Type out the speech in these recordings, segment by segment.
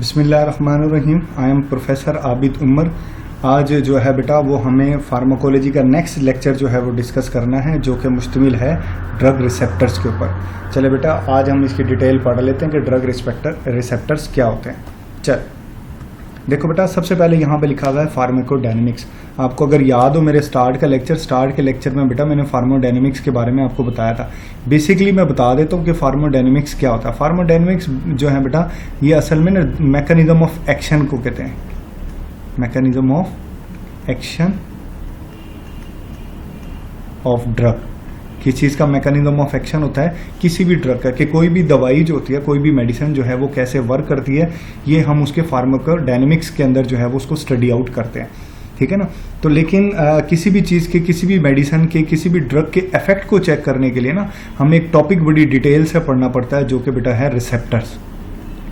बिस्मिल्लाहिर्रहमानिर्रहीम। I am professor Abid Umar. आज जो है बेटा वो हमें फार्माकोलॉजी का नेक्स्ट लेक्चर जो है वो डिस्कस करना है, जो कि मुश्तमिल है ड्रग रिसेप्टर्स के ऊपर। चले बेटा आज हम इसकी डिटेल पढ़ लेते हैं कि ड्रग रिसेप्टर्स क्या होते हैं। चल देखो बेटा, सबसे पहले यहाँ पे लिखा हुआ है फार्माकोडायनेमिक्स। आपको अगर याद हो मेरे स्टार्ट के लेक्चर में बेटा मैंने फार्माकोडायनेमिक्स के बारे में आपको बताया था। बेसिकली मैं बता देता हूँ कि फार्माकोडायनेमिक्स क्या होता है। फार्माकोडायनेमिक्स जो है बेटा ये असल में ना मैकेनिज्म ऑफ एक्शन को कहते हैं। Mechanism of action of drug. किस चीज़ का मैकेनिज्म ऑफ एक्शन होता है? किसी भी ड्रग का, कि कोई भी दवाई जो होती है, कोई भी मेडिसिन जो है वो कैसे वर्क करती है, ये हम उसके फार्माकोडायनेमिक्स के अंदर जो है वो उसको स्टडी आउट करते हैं। ठीक है ना। तो लेकिन किसी भी चीज़ के, किसी भी मेडिसिन के, किसी भी ड्रग के इफेक्ट को चेक करने के लिए ना हमें एक टॉपिक बड़ी डिटेल से पढ़ना पड़ता है, जो कि बेटा है रिसेप्टर्स।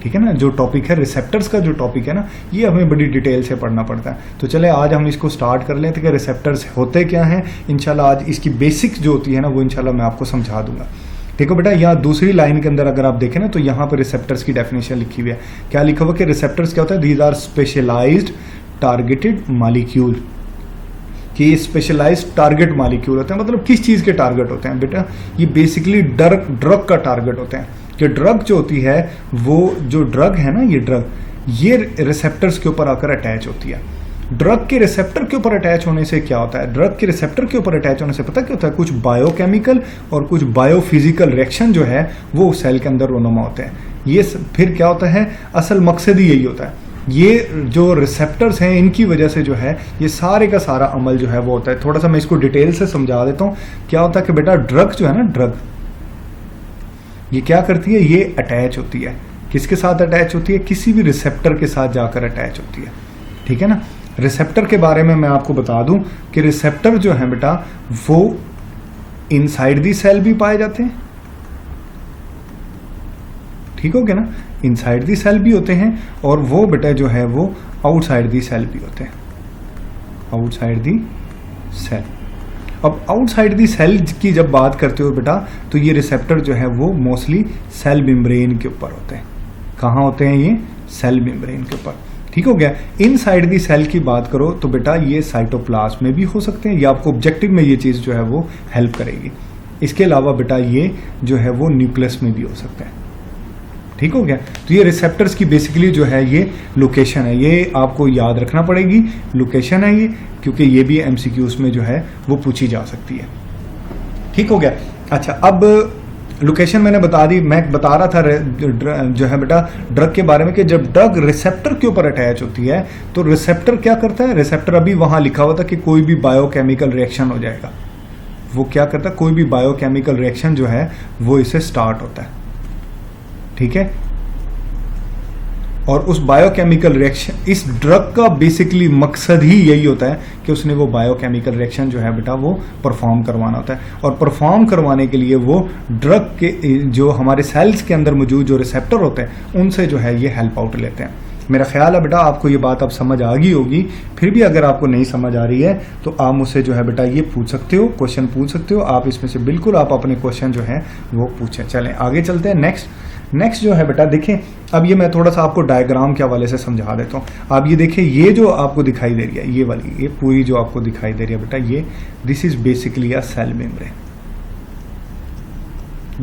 ठीक है ना। जो टॉपिक है रिसेप्टर्स का, जो टॉपिक है ना, ये हमें बड़ी डिटेल से पढ़ना पड़ता है। तो चले आज हम इसको स्टार्ट कर लेते हैं कि रिसेप्टर्स होते क्या हैं। इंशाल्लाह आज इसकी बेसिक्स जो होती है ना वो इंशाल्लाह मैं आपको समझा दूंगा। देखो बेटा यहाँ दूसरी लाइन के अंदर अगर आप देखें ना तो यहाँ पर रिसेप्टर्स की डेफिनेशन लिखी हुई है। क्या लिखा हुआ कि रिसेप्टर्स क्या होता है? These are specialized targeted molecule. कि ये स्पेशलाइज्ड टारगेट मॉलिक्यूल होते हैं। मतलब किस चीज़ के टारगेट होते हैं बेटा? ये बेसिकली ड्रग का टारगेट होते हैं। कि ड्रग जो होती है वो जो ड्रग है ना, ये ड्रग ये रिसेप्टर्स के ऊपर आकर अटैच होती है। ड्रग के रिसेप्टर के ऊपर अटैच होने से क्या होता है? ड्रग के रिसेप्टर के ऊपर अटैच होने से पता क्या होता है? कुछ बायोकेमिकल और कुछ बायोफिजिकल रिएक्शन जो है वो सेल के अंदर रोनुमा होते हैं। ये फिर क्या होता है? असल मकसद ही यही होता है। ये जो रिसेप्टर्स हैं इनकी वजह से जो है ये सारे का सारा अमल जो है वो होता है। थोड़ा सा मैं इसको डिटेल से समझा देता हूँ। क्या होता है कि बेटा ड्रग जो है ना, ड्रग ये क्या करती है? ये अटैच होती है। किसके साथ अटैच होती है? किसी भी रिसेप्टर के साथ जाकर अटैच होती है। ठीक है ना। रिसेप्टर के बारे में मैं आपको बता दूं कि रिसेप्टर जो है बेटा वो इनसाइड दी सेल भी पाए जाते हैं। ठीक हो गया ना। इनसाइड दी सेल भी होते हैं और वो बेटा जो है वो आउटसाइड दी सेल भी होते हैं। Outside the cell. अब आउटसाइड दी सेल की जब बात करते हो बेटा तो ये रिसेप्टर जो है वो मोस्टली सेल मेम्ब्रेन के ऊपर होते हैं। कहाँ होते हैं ये? सेल मेम्ब्रेन के ऊपर। ठीक हो गया। इनसाइड दी सेल की बात करो तो बेटा ये साइटोप्लाज्म में भी हो सकते हैं। ये आपको ऑब्जेक्टिव में ये चीज़ जो है वो हेल्प करेगी। इसके अलावा बेटा ये जो है वो न्यूक्लियस में भी हो सकता है। ठीक हो गया। तो ये रिसेप्टर्स की बेसिकली जो है ये लोकेशन है, ये आपको याद रखना पड़ेगी। लोकेशन है ये, क्योंकि ये भी एमसीक्यूज में जो है वो पूछी जा सकती है। ठीक हो गया। अच्छा, अब लोकेशन मैंने बता दी। मैं बता रहा था जो है बेटा ड्रग के बारे में कि जब ड्रग रिसेप्टर के ऊपर अटैच होती है तो रिसेप्टर क्या करता है? रिसेप्टर अभी वहां लिखा हुआ था कि कोई भी बायोकेमिकल रिएक्शन हो जाएगा। वो क्या करता है? कोई भी बायोकेमिकल रिएक्शन जो है वो इसे स्टार्ट होता है। ठीक है। और उस बायोकेमिकल रिएक्शन, इस ड्रग का बेसिकली मकसद ही यही होता है कि उसने वो बायोकेमिकल रिएक्शन जो है बेटा वो परफॉर्म करवाना होता है। और परफॉर्म करवाने के लिए वो ड्रग के जो हमारे सेल्स के अंदर मौजूद जो रिसेप्टर होते हैं उनसे जो है ये हेल्प आउट लेते हैं। मेरा ख्याल है बेटा आपको ये बात अब समझ आ गई होगी। फिर भी अगर आपको नहीं समझ आ रही है तो आप मुझसे जो है बेटा ये पूछ सकते हो, क्वेश्चन पूछ सकते हो। आप इसमें से बिल्कुल आप अपने क्वेश्चन जो है वो पूछें। चलें आगे चलते हैं। नेक्स्ट जो है बेटा देखें, अब ये मैं थोड़ा सा आपको डायग्राम के हवाले से समझा देता हूँ। आप ये देखें, ये जो आपको दिखाई दे रही है, ये वाली, ये पूरी जो आपको दिखाई दे रही है बेटा, ये this is basically a cell membrane.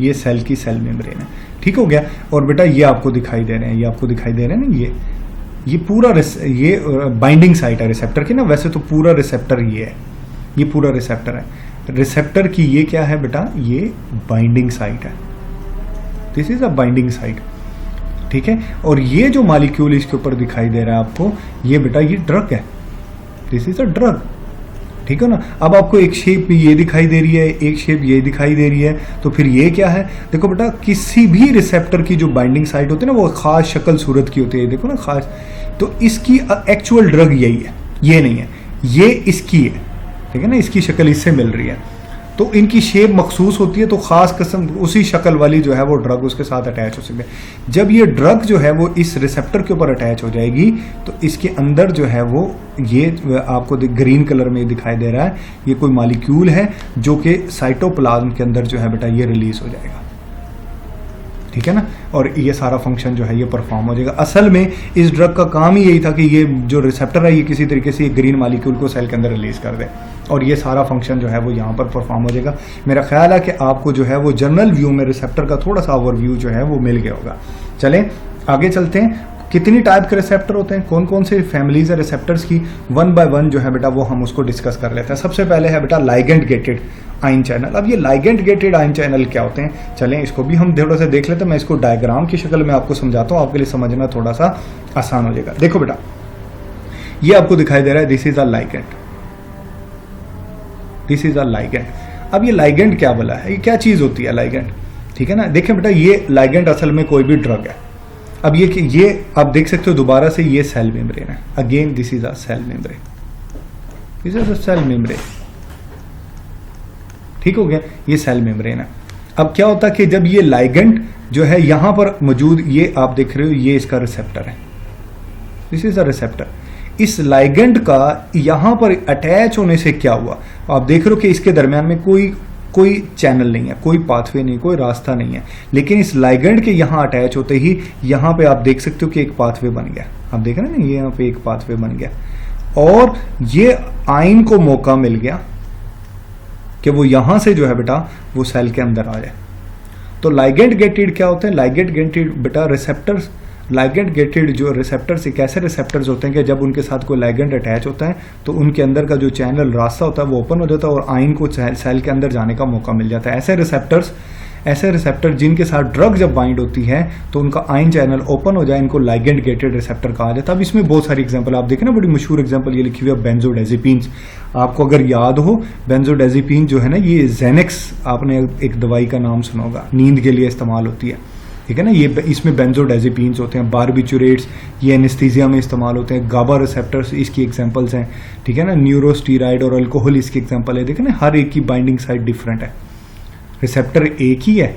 ये सेल की सेल मेम्ब्रेन है। ठीक हो गया। और बेटा ये आपको दिखाई दे रहे हैं, ये आपको दिखाई दे रहे हैं ना, ये पूरा ये बाइंडिंग साइट है रिसेप्टर की ना। वैसे तो पूरा रिसेप्टर ये है, ये पूरा रिसेप्टर है। रिसेप्टर की ये क्या है बेटा? ये बाइंडिंग साइट है। This is a binding site. ठीक है। और ये जो मॉलिक्यूल इसके ऊपर दिखाई दे रहा है आपको, ये बेटा ये ड्रग है। This is a drug. ठीक है ना। अब आपको एक शेप ये दिखाई दे रही है, एक शेप ये दिखाई दे रही है, तो फिर ये क्या है? देखो बेटा किसी भी रिसेप्टर की जो बाइंडिंग साइट होती है ना वो खास शक्ल सूरत की होती है। देखो ना खास, तो इसकी एक्चुअल ड्रग यही है, ये नहीं है, ये इसकी है। ठीक है ना। इसकी शक्ल इससे मिल रही है तो इनकी शेप मखसूस होती है, तो खास किस्म उसी शक्ल वाली जो है वो ड्रग उसके साथ अटैच हो सकती है। जब ये ड्रग जो है वो इस रिसेप्टर के ऊपर अटैच हो जाएगी तो इसके अंदर जो है वो ये आपको ग्रीन कलर में दिखाई दे रहा है, ये कोई मॉलिक्यूल है जो कि साइटोप्लाज्म के अंदर जो है बेटा ये रिलीज हो जाएगा। ठीक है ना, और ये सारा फंक्शन जो है ये परफॉर्म हो जाएगा। असल में इस ड्रग का काम ही यही था कि ये जो रिसेप्टर है ये किसी तरीके से ग्रीन मालिक्यूल को सेल के अंदर रिलीज कर दे, और ये सारा फंक्शन जो है वो यहाँ पर परफॉर्म हो जाएगा। मेरा ख्याल है कि आपको जो है वो जनरल व्यू में रिसेप्टर का थोड़ा सा ओवरव्यू जो है वो मिल गया होगा। चलें आगे चलते हैं। कितनी टाइप के रिसेप्टर होते हैं, कौन कौन से फैमिलीज है रिसेप्टर्स की, वन बाय वन जो है बेटा वो हम उसको डिस्कस कर लेते हैं। सबसे पहले है बेटा लाइगेंड गेटेड आयन चैनल। अब ये लाइगेंड गेटेड आयन चैनल क्या होते हैं, चलें इसको भी हम थोड़ा सा देख लेते हैं। मैं इसको डायग्राम की शक्ल में आपको समझाता हूँ, आपके लिए समझना थोड़ा सा आसान हो जाएगा। देखो बेटा ये आपको दिखाई दे रहा है, this is a ligand, this is a ligand. अब ये लाइगेंड क्या बोला है, ये क्या चीज होती है लाइगेंड, ठीक है ना। देखें बेटा ये लाइगेंड असल में कोई भी ड्रग है। अब ये आप देख सकते हो दोबारा से ये सेल मेम्ब्रेन है, again this is a cell membrane, this is a cell membrane, ठीक हो गया, ये सेल मेम्ब्रेन है। अब क्या होता है कि जब ये लाइगेंड जो है यहां पर मौजूद, ये आप देख रहे हो ये इसका रिसेप्टर है, दिस इज अ रिसेप्टर। इस लाइगेंड का यहां पर अटैच होने से क्या हुआ, आप देख रहे हो कि इसके दरमियान में कोई चैनल नहीं है, कोई पाथवे नहीं, कोई रास्ता नहीं है, लेकिन इस लाइगेंड के यहां अटैच होते ही यहां पे आप देख सकते हो कि एक पाथवे बन गया। आप देख रहे हैं ना, ये यहां पे एक पाथवे बन गया, और ये आयन को मौका मिल गया कि वो यहां से जो है बेटा वो सेल के अंदर आ जाए। तो लाइगेंड गेटेड क्या होते हैं, लाइगेंड गेटेड बेटा रिसेप्टर्स, लाइगेंड गेटेड जो रिसेप्टर्स एक ऐसे रिसेप्टर्स होते हैं कि जब उनके साथ कोई लाइगेंड अटैच होता है तो उनके अंदर का जो चैनल रास्ता होता है वो ओपन हो जाता है और आयन को सेल के अंदर जाने का मौका मिल जाता है। ऐसे रिसेप्टर जिनके साथ ड्रग जब बाइंड होती है तो उनका आयन चैनल ओपन हो जाए, इनको लाइगेंड गेटेड रिसेप्टर कहा जाता है। अब इसमें बहुत सारी एग्जांपल आप देखें ना, बड़ी मशहूर एग्जांपल ये लिखी हुई है बेंजोडाइजेपिन्स। आपको अगर याद हो बेंजोडाइजेपिन जो है ना, ये जेनेक्स, आपने एक दवाई का नाम सुना होगा, नींद के लिए इस्तेमाल होती है, ठीक है ना। ये इसमें बेंजोडाइजेपिन्स होते हैं, बारबिचुरेट्स ये एनेस्थीसिया में इस्तेमाल होते हैं, गाबा रिसेप्टर्स इसकी एग्जांपल्स हैं, ठीक है ना। न्यूरोस्टीराइड और अल्कोहल इसकी एग्जांपल है। देखें ना, हर एक की बाइंडिंग साइट डिफरेंट है, रिसेप्टर एक ही है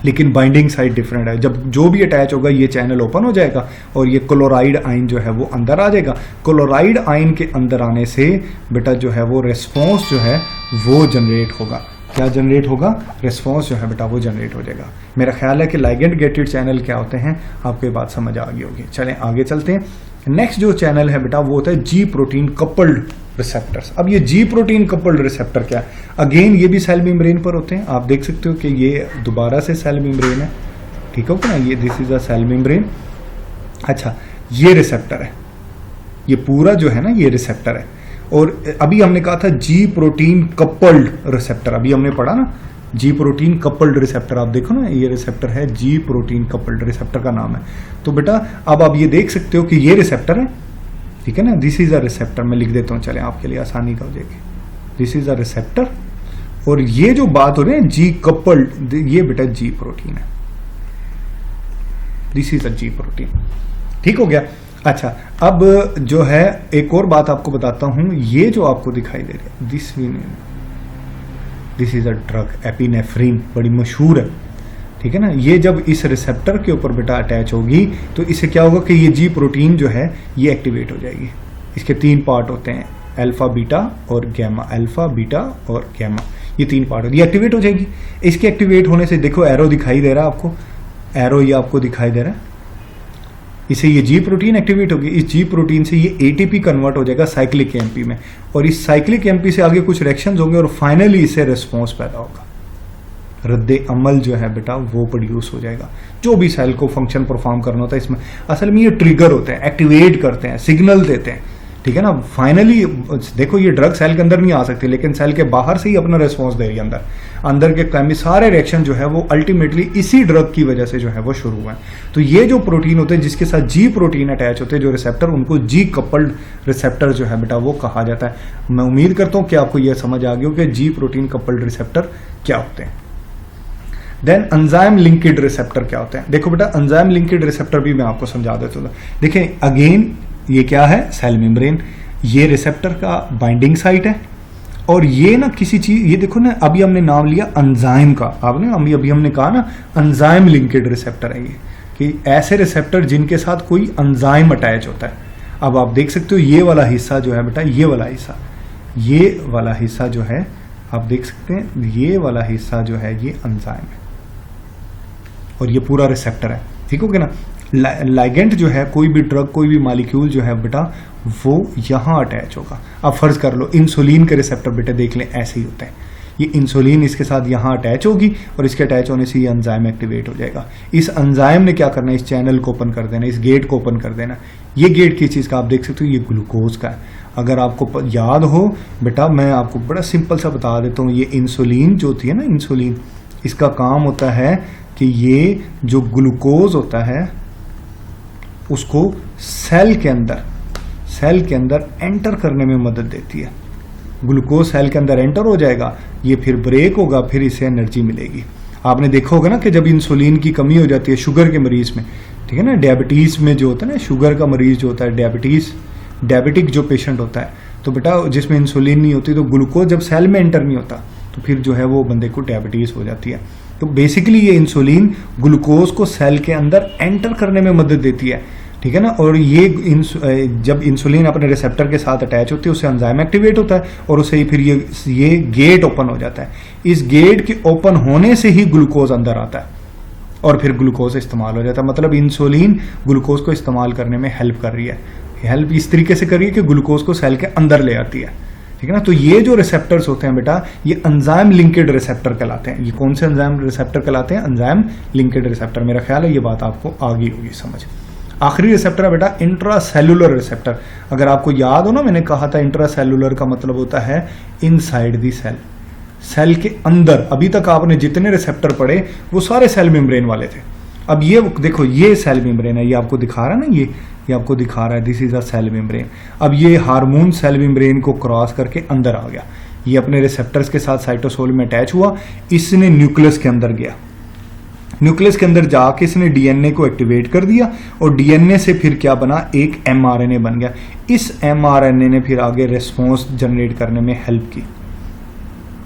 लेकिन बाइंडिंग साइट डिफरेंट है। जब जो भी अटैच होगा ये चैनल ओपन हो जाएगा और ये क्लोराइड आयन जो है वो अंदर आ जाएगा। क्लोराइड आयन के अंदर आने से बेटा जो है वो रेस्पॉन्स जो है वो जनरेट होगा। क्या जनरेट होगा, रिस्पॉन्स जो है बेटा वो जनरेट हो जाएगा। मेरा ख्याल है कि लाइगेंड गेटेड चैनल क्या होते हैं आपको ये बात समझ आ गई होगी। चलें आगे चलते हैं। नेक्स्ट जो चैनल है बेटा वो होता है जी प्रोटीन कपल्ड रिसेप्टर्स। अब ये जी प्रोटीन कपल्ड रिसेप्टर क्या है, अगेन ये भी सेल मेम्ब्रेन पर होते हैं। आप देख सकते हो कि ये दोबारा से सेल मेम्ब्रेन है, ठीक है ना, ये this is a cell membrane. अच्छा, ये रिसेप्टर है, ये पूरा जो है ना ये रिसेप्टर है। और अभी हमने कहा था जी प्रोटीन कपल्ड रिसेप्टर, अभी हमने पढ़ा ना जी प्रोटीन कपल्ड रिसेप्टर। आप देखो ना, ये रिसेप्टर है जी प्रोटीन कपल्ड, रिसेप्टर का नाम है। तो बेटा अब आप ये देख सकते हो कि ये रिसेप्टर है, ठीक है ना, दिस इज अ रिसेप्टर। मैं लिख देता हूं, चलें आपके लिए आसानी का हो जाएगी, दिस इज अ रिसेप्टर। और ये जो बात हो रही है जी कपल्ड, ये बेटा जी प्रोटीन है, this is a ji protein, ठीक हो गया। अच्छा, अब जो है एक और बात आपको बताता हूं, ये जो आपको दिखाई दे रही है this is a drug epinephrine, बड़ी मशहूर है, ठीक है ना। ये जब इस रिसेप्टर के ऊपर बेटा अटैच होगी तो इससे क्या होगा कि ये जी प्रोटीन जो है ये एक्टिवेट हो जाएगी। इसके 3 पार्ट होते हैं, अल्फा बीटा और गैमा, अल्फा बीटा और गैमा, ये 3 पार्ट होती है, एक्टिवेट हो जाएगी। इसके एक्टिवेट होने से देखो एरो दिखाई दे रहा है आपको, एरो ये आपको दिखाई दे रहा है, इसे ये जी प्रोटीन एक्टिवेट होगी। इस जी प्रोटीन से ये एटीपी कन्वर्ट हो जाएगा साइक्लिक एमपी में, और इस साइक्लिक एमपी से आगे कुछ रिएक्शंस होंगे और फाइनली इससे रिस्पॉन्स पैदा होगा, रद्दे अमल जो है बेटा वो प्रोड्यूस हो जाएगा। जो भी सेल को फंक्शन परफॉर्म करना होता है इसमें असल में ये ट्रिगर होते हैं, एक्टिवेट करते हैं, सिग्नल देते हैं, ठीक है ना। फाइनली देखो ये ड्रग सेल के अंदर नहीं आ सकती, लेकिन सेल के बाहर से ही अपना रिस्पॉन्स दे रही है अंदर के सारे रिएक्शन जो है वो अल्टीमेटली इसी ड्रग की वजह से जो है वो शुरू हुए हैं। तो ये जो प्रोटीन होते हैं जिसके साथ जी प्रोटीन अटैच होते हैं, जो रिसेप्टर, उनको जी कपल्ड रिसेप्टर जो है बेटा वो कहा जाता है। मैं उम्मीद करता हूं कि आपको यह समझ आ गई हो कि जी प्रोटीन कपल्ड रिसेप्टर क्या होते हैं। देन एंजाइम लिंक्ड रिसेप्टर क्या होते हैं। देखो बेटा एंजाइम लिंक्ड रिसेप्टर भी मैं आपको समझा देता हूं। देखिए अगेन ये क्या है, सेल मेम्ब्रेन, ये रिसेप्टर का बाइंडिंग साइट है, और ये ना किसी चीज, ये देखो ना अभी हमने नाम लिया एंजाइम का, आपने अभी हमने कहा ना एंजाइम लिंक्ड रिसेप्टर है ये, कि ऐसे रिसेप्टर जिनके साथ कोई एंजाइम अटैच होता है। अब आप देख सकते हो ये वाला हिस्सा जो है बेटा, ये वाला हिस्सा जो है आप देख सकते हैं, ये वाला हिस्सा जो है ये एंजाइम है, और ये पूरा रिसेप्टर है, ठीक हो गया ना। लाइगेंड जो है, कोई भी ड्रग, कोई भी मॉलिक्यूल जो है बेटा वो यहाँ अटैच होगा। अब फर्ज कर लो इंसुलिन के रिसेप्टर बेटा देख लें ऐसे ही होते हैं, ये इंसुलिन इसके साथ यहाँ अटैच होगी और इसके अटैच होने से ये एंजाइम एक्टिवेट हो जाएगा। इस एंजाइम ने क्या करना है, इस चैनल को ओपन कर देना, इस गेट को ओपन कर देना। ये गेट किस चीज़ का आप देख सकते हो, ये ग्लूकोज का है। अगर आपको याद हो बेटा, मैं आपको बड़ा सिंपल सा बता देता हूँ, ये इंसुलिन जो होती है ना, इंसुलिन, इसका काम होता है कि ये जो ग्लूकोज होता है उसको सेल के अंदर एंटर करने में मदद देती है। ग्लूकोज सेल के अंदर एंटर हो जाएगा, ये फिर ब्रेक होगा, फिर इसे एनर्जी मिलेगी। आपने देखा होगा ना कि जब इंसुलिन की कमी हो जाती है शुगर के मरीज में, ठीक है ना, डायबिटीज में जो होता है ना, शुगर का मरीज जो होता है, डायबिटिक जो पेशेंट होता है, तो बेटा जिसमें इंसुलिन नहीं होती, तो ग्लूकोज जब सेल में एंटर नहीं होता तो फिर जो है वो बंदे को डायबिटीज हो जाती है। तो बेसिकली ये इंसुलिन ग्लूकोज को सेल के अंदर एंटर करने में मदद देती है, ठीक है ना। और ये जब इंसुलिन अपने रिसेप्टर के साथ अटैच होती है, उससे एंजाइम एक्टिवेट होता है और उससे ही फिर ये गेट ओपन हो जाता है। इस गेट के ओपन होने से ही ग्लूकोज अंदर आता है और फिर ग्लूकोज इस्तेमाल हो जाता है। मतलब इंसुलिन ग्लूकोज को इस्तेमाल करने में हेल्प कर रही है। हेल्प इस तरीके से कर रही है कि ग्लूकोज को सेल के अंदर ले आती है, ठीक है ना। तो ये जो रिसेप्टर्स होते हैं बेटा, ये एंजाइम लिंकेड रिसेप्टर कहलाते हैं। ये कौन से एंजाइम रिसेप्टर कहलाते हैं? Enzyme linked receptor. मेरा ख्याल है ये बात आपको आ गई होगी समझ। आखिरी रिसेप्टर है बेटा इंट्रासेलुलर रिसेप्टर। अगर आपको याद हो ना, मैंने कहा था इंट्रासेलुलर का मतलब होता है इनसाइड दी सेल, सेल के अंदर। अभी तक आपने जितने रिसेप्टर पढ़े वो सारे सेल मेम्ब्रेन वाले थे। अब ये देखो, ये सेल मेम्ब्रेन है, ये आपको दिखा रहा है ना, ये आपको दिखा रहा है, this is a cell membrane. अब ये हार्मोन सेल मेम्ब्रेन को क्रॉस करके अंदर आ गया, ये अपने रिसेप्टर्स के साथ साइटोसोल में अटैच हुआ, इसने न्यूक्लियस के अंदर गया, न्यूक्लियस के अंदर जाके इसने डीएनए को एक्टिवेट कर दिया और डीएनए से फिर क्या बना, एक एमआरएनए बन गया। इस एमआरएनए ने फिर आगे रिस्पॉन्स जनरेट करने में हेल्प की,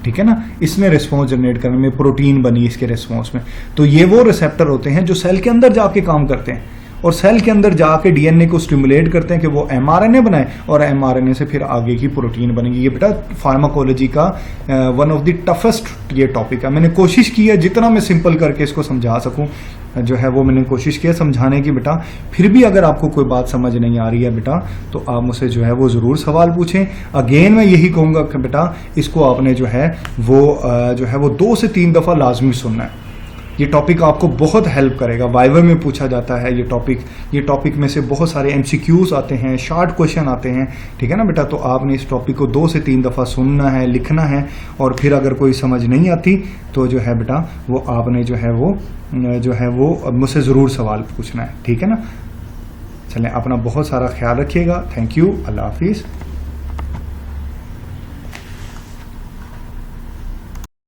ठीक है ना। इसने रिस्पॉन्स जनरेट करने में प्रोटीन बनी इसके रिस्पॉन्स में। तो ये वो रिसेप्टर होते हैं जो सेल के अंदर जाके काम करते हैं और सेल के अंदर जाके डीएनए को स्टिमुलेट करते हैं कि वो एमआरएनए बनाए और एमआरएनए से फिर आगे की प्रोटीन बनेगी। ये बेटा फार्माकोलॉजी का वन ऑफ द टफेस्ट ये टॉपिक है। मैंने कोशिश की है जितना मैं सिंपल करके इसको समझा सकूं, जो है वो मैंने कोशिश किया समझाने की बेटा। फिर भी अगर आपको कोई बात समझ नहीं आ रही है बेटा, तो आप मुझसे जो है वो ज़रूर सवाल पूछें। अगेन मैं यही कहूँगा कि बेटा इसको आपने जो है वो 2 से 3 दफ़ा लाजमी सुनना है। ये टॉपिक आपको बहुत हेल्प करेगा, वाइवा में पूछा जाता है ये टॉपिक में से बहुत सारे एमसीक्यूज आते हैं, शॉर्ट क्वेश्चन आते हैं, ठीक है ना बेटा। तो आपने इस टॉपिक को 2 से 3 दफ़ा सुनना है, लिखना है, और फिर अगर कोई समझ नहीं आती तो जो है बेटा वो आपने जो है वो मुझसे ज़रूर सवाल पूछना है, ठीक है ना। चलें, अपना बहुत सारा ख्याल रखिएगा। थैंक यू, अल्लाह हाफिज़।